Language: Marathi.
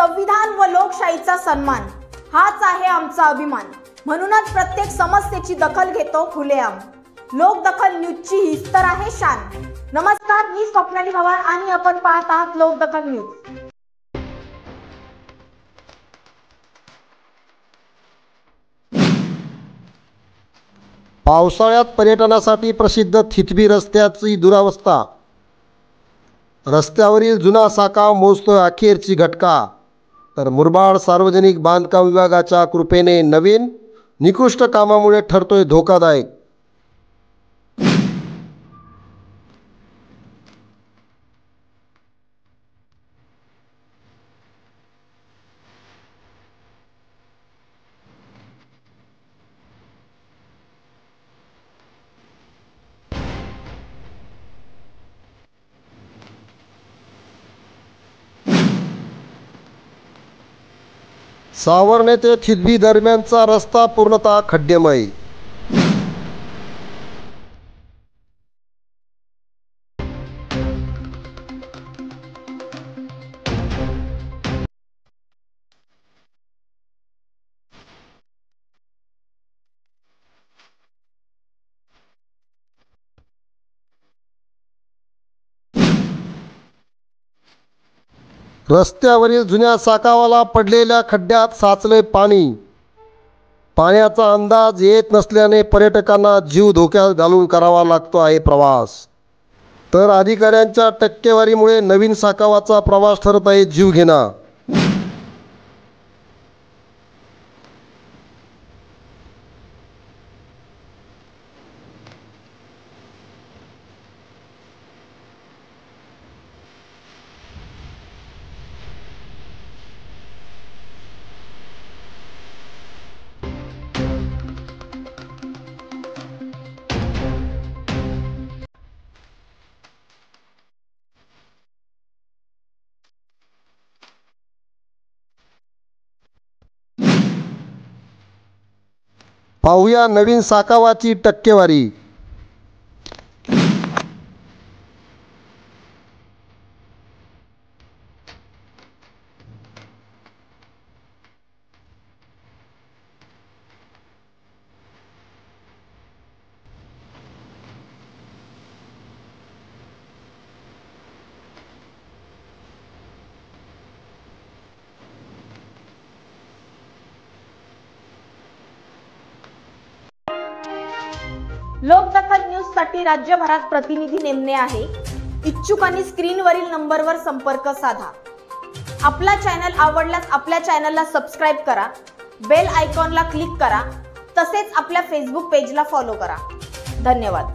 संविधान व लोकशाहीचा सन्मान हाच आहे आमचा अभिमान। म्हणूनच प्रत्येक समस्येची दखल घेतो खुलेआम। लोकदखल न्यूजची हीच तर आहे शान। नमस्कार, मी स्वप्नाली भवार आणि आपण पाहत आहात लोकदखल न्यूज। पावसाळ्यात पर्यटनासाठी प्रसिद्ध थितबी रस्त्याची दुरावस्था। रस्त्यावरील जुना साकाव मोजतोय अखेरची घटका। तर मुरबाड सार्वजनिक बांधकाम विभागाच्या कृपेने नवीन निकृष्ट कामामुळे ठरतोय धोकादायक। सावर्णे ते थितबी दरम्यानचा रस्ता पूर्णतः खड्डेमय। रस्त्यावरील जुन्या साकावाला पडलेल्या खड्ड्यात साचले पाणी। पाण्याचा अंदाज येत नसल्याने पर्यटकांना जीव धोक्यात घालून करावा लागतो आहे प्रवास। तर अधिकाऱ्यांच्या टक्केवारीमुळे नवीन साकावाचा प्रवास ठरत आहे जीवघेणा। पाहूया नवीन साकावाची टक्केवारी। लोकदखल न्यूज साठी राज्यभरात प्रतिनिधी नेमणे आहे। इच्छुकांनी स्क्रीनवरील नंबरवर संपर्क साधा। आपला चॅनल आवडल्यास आपल्या चॅनलला सबस्क्राइब करा, बेल आयकॉनला क्लिक करा, तसेच आपल्या फेसबुक पेजला फॉलो करा। धन्यवाद।